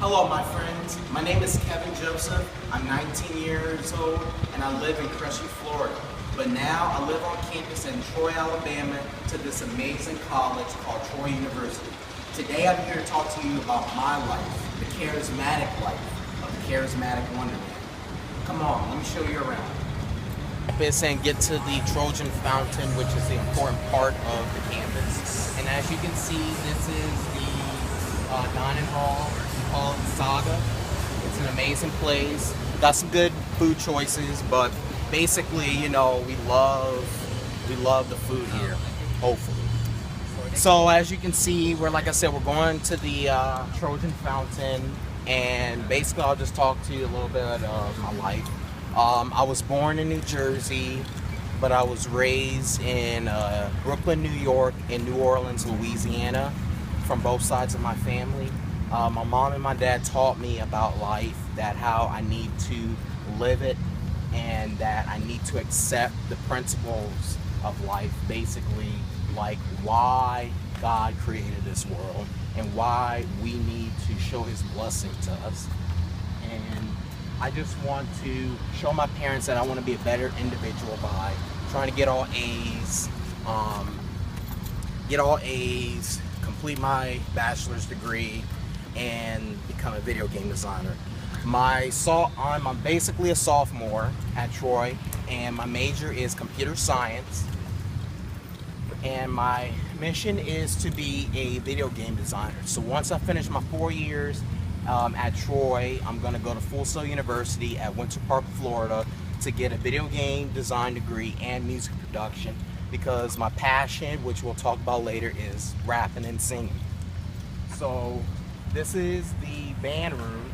Hello, my friends. My name is Kevin Joseph. I'm 19 years old and I live in Cressy, Florida. But now I live on campus in Troy, Alabama to this amazing college called Troy University. Today I'm here to talk to you about my life, the charismatic life of the charismatic Wonder Man. Come on, let me show you around. And get to the Trojan Fountain, which is the important part of the campus. And as you can see, this is the dining hall, we call it Saga. It's an amazing place. Got some good food choices, but basically, you know, we love the food here, hopefully. So as you can see, like I said, we're going to the Trojan Fountain, and basically I'll just talk to you a little bit of my life. I was born in New Jersey, but I was raised in Brooklyn, New York, and New Orleans, Louisiana, from both sides of my family. My mom and my dad taught me about life, that how I need to live it, and that I need to accept the principles of life, basically like why God created this world and why we need to show His blessing to us. And I just want to show my parents that I want to be a better individual by trying to get all A's, complete my bachelor's degree, and become a video game designer. I'm basically a sophomore at Troy, and my major is computer science. And my mission is to be a video game designer. So once I finish my 4 years at Troy, I'm going to go to Full Sail University at Winter Park, Florida, to get a video game design degree and music production, because my passion, which we'll talk about later, is rapping and singing. So this is the band room,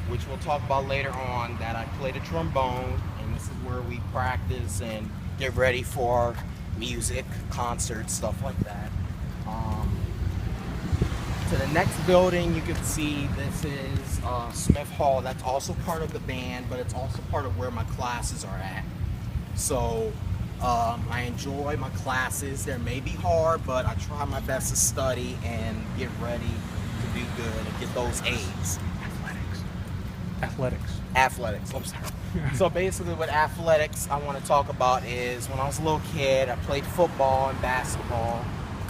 which we'll talk about later on, that I play the trombone, and this is where we practice and get ready for music, concerts, stuff like that. To the next building, you can see this is Smith Hall. That's also part of the band, but it's also part of where my classes are at. So I enjoy my classes. They may be hard, but I try my best to study and get ready to do good and get those A's. Athletics. I'm sorry. So basically what athletics I want to talk about is when I was a little kid, I played football and basketball.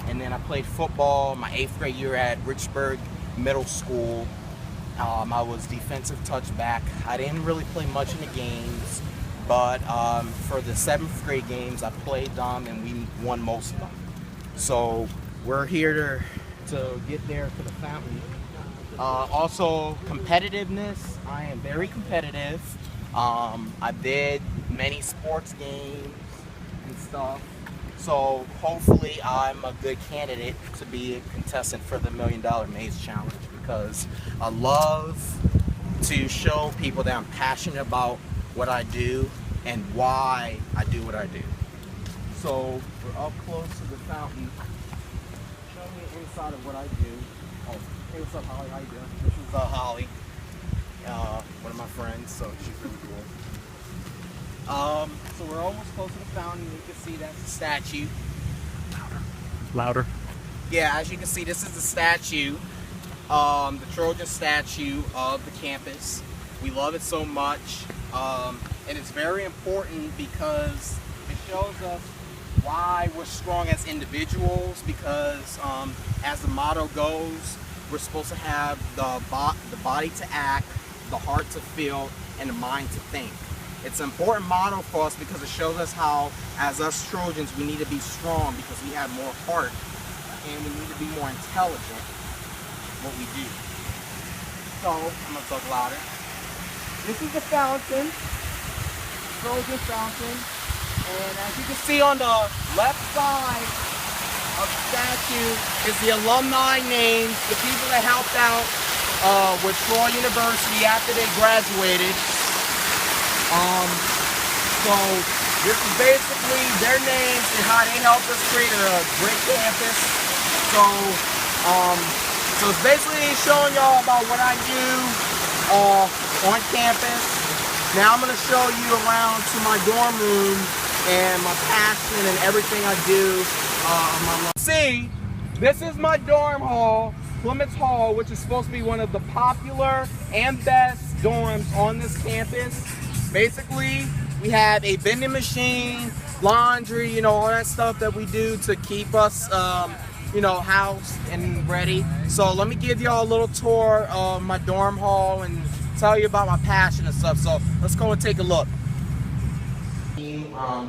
And then I played football my 8th grade year at Richburg Middle School. I was defensive touchback. I didn't really play much in the games, but for the 7th grade games, I played them and we won most of them. So we're here to get there to the fountain. Also, competitiveness. I am very competitive. I did many sports games and stuff. So hopefully I'm a good candidate to be a contestant for the $1 Million Maze Challenge, because I love to show people that I'm passionate about what I do and why I do what I do. So we're up close to the fountain. Show me the inside of what I do. Oh, hey, what's up, Holly? How you doing? This is Holly, one of my friends, so she's really cool. So we're almost close to the fountain. You can see that's the statue. Louder. Yeah, as you can see, this is the statue, the Trojan statue of the campus. We love it so much, and it's very important because it shows us why we're strong as individuals, because as the motto goes, we're supposed to have the body to act, the heart to feel, and the mind to think. It's an important motto for us because it shows us how, as us Trojans, we need to be strong because we have more heart and we need to be more intelligent in what we do. So, I'm going to talk louder. This is the fountain, Trojan Fountain, and as you can see on the left side of the statue is the alumni names, the people that helped out with Troy University after they graduated. So this is basically their names and how they helped us create a great campus. So it's basically showing y'all about what I do on campus. Now I'm going to show you around to my dorm room and my passion and everything I do. See, this is my dorm hall. Clements Hall, which is supposed to be one of the popular and best dorms on this campus. Basically, we have a vending machine, laundry, you know, all that stuff that we do to keep us, you know, housed and ready. So let me give y'all a little tour of my dorm hall and tell you about my passion and stuff. So let's go and take a look.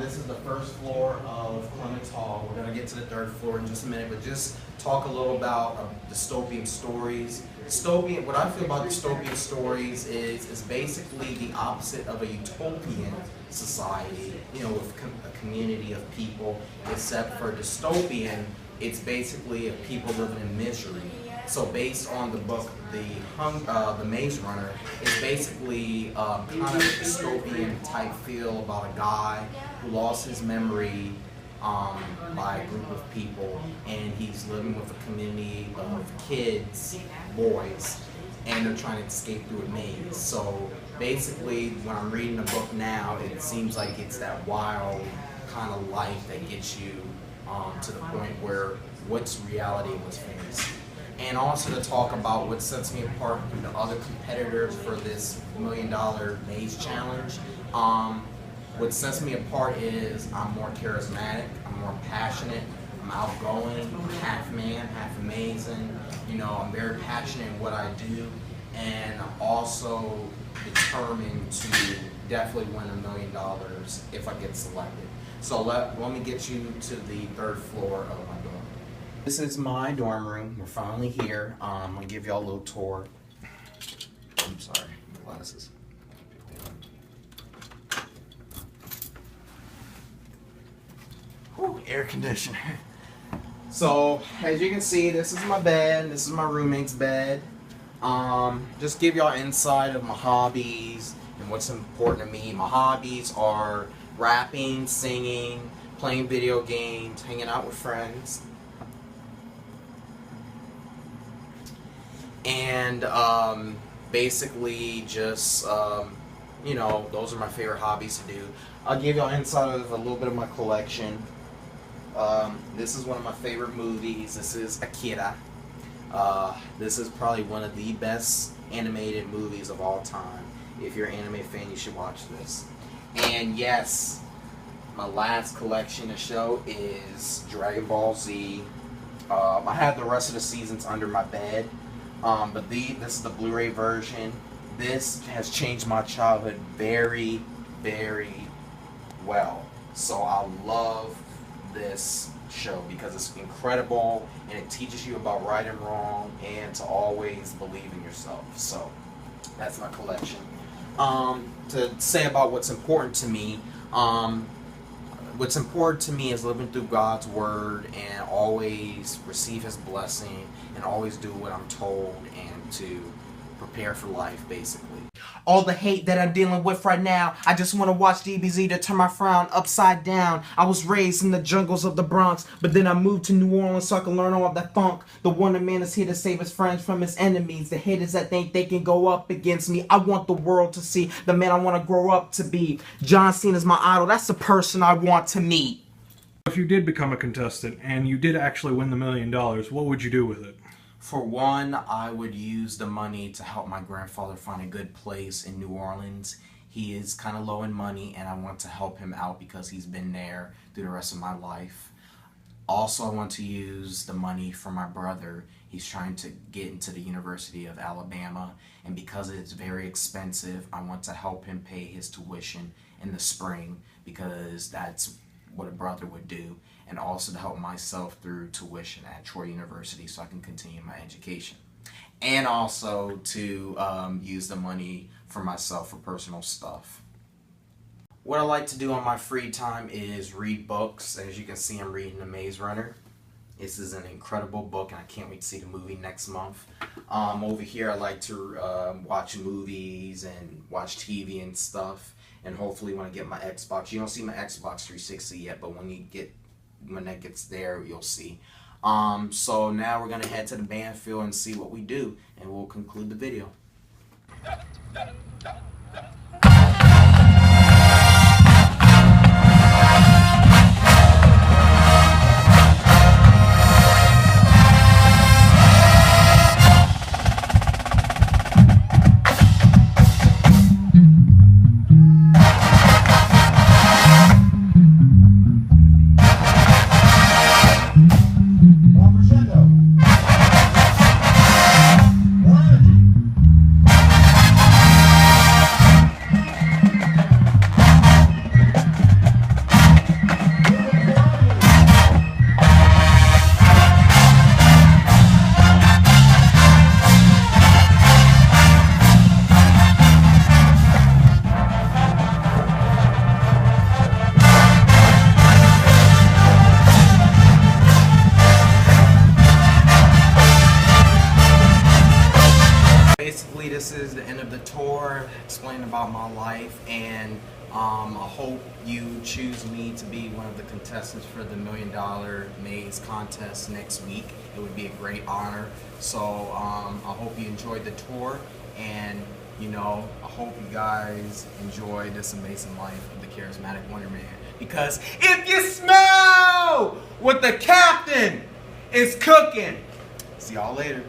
This is the first floor of Clements Hall. We're gonna get to the third floor in just a minute, but just talk a little about dystopian stories. Dystopian, what I feel about dystopian stories is basically the opposite of a utopian society, you know, with a community of people, except for dystopian, it's basically of people living in misery. So based on the book, The Maze Runner, it's basically kind of a dystopian type feel about a guy who lost his memory by a group of people, and he's living with a community of kids, boys, and they're trying to escape through a maze. So basically, when I'm reading the book now, it seems like it's that wild kind of life that gets you to the point where what's reality and what's fantasy. And also to talk about what sets me apart from the other competitors for this $1 Million Maze Challenge. What sets me apart is I'm more charismatic, I'm more passionate, I'm outgoing, I'm half man, half amazing. You know, I'm very passionate in what I do, and I'm also determined to definitely win $1 million if I get selected. So let me get you to the third floor of my dorm. This is my dorm room. We're finally here. I'm gonna give y'all a little tour. I'm sorry, glasses. Whew, air conditioner. So, as you can see, this is my bed. This is my roommate's bed. Just give y'all insight of my hobbies and what's important to me. My hobbies are rapping, singing, playing video games, hanging out with friends. And basically just, you know, those are my favorite hobbies to do. I'll give y'all insight of a little bit of my collection. This is one of my favorite movies. This is Akira. This is probably one of the best animated movies of all time. If you're an anime fan, you should watch this. And yes, my last collection to show is Dragon Ball Z. I have the rest of the seasons under my bed. But this is the Blu-ray version. This has changed my childhood very, very well. So I love this show because it's incredible and it teaches you about right and wrong and to always believe in yourself. So that's my collection. To say about what's important to me, what's important to me is living through God's word and always receive his blessing and always do what I'm told and to prepare for life, basically. All the hate that I'm dealing with right now, I just want to watch DBZ to turn my frown upside down. I was raised in the jungles of the Bronx, but then I moved to New Orleans so I can learn all that funk. The Wonder Man is here to save his friends from his enemies. The haters that think they can go up against me. I want the world to see the man I want to grow up to be. John Cena's my idol. That's the person I want to meet. If you did become a contestant and you did actually win the $1 million, what would you do with it? For one, I would use the money to help my grandfather find a good place in New Orleans. He is kind of low in money and I want to help him out because he's been there through the rest of my life. Also, I want to use the money for my brother. He's trying to get into the University of Alabama, and because it's very expensive, I want to help him pay his tuition in the spring because that's what a brother would do, and also to help myself through tuition at Troy University so I can continue my education. And also to use the money for myself for personal stuff. What I like to do on my free time is read books. As you can see, I'm reading The Maze Runner. This is an incredible book and I can't wait to see the movie next month. Over here I like to watch movies and watch TV and stuff. And hopefully when I get my Xbox, you don't see my Xbox 360 yet, but when that gets there, you'll see. So now we're gonna head to the band field and see what we do, and we'll conclude the video. learning about my life, and I hope you choose me to be one of the contestants for the $1 Million Maze contest next week. It would be a great honor. So I hope you enjoyed the tour, and I hope you guys enjoy this amazing life of the Charismatic Wonder Man. Because if you smell what the captain is cooking, see y'all later.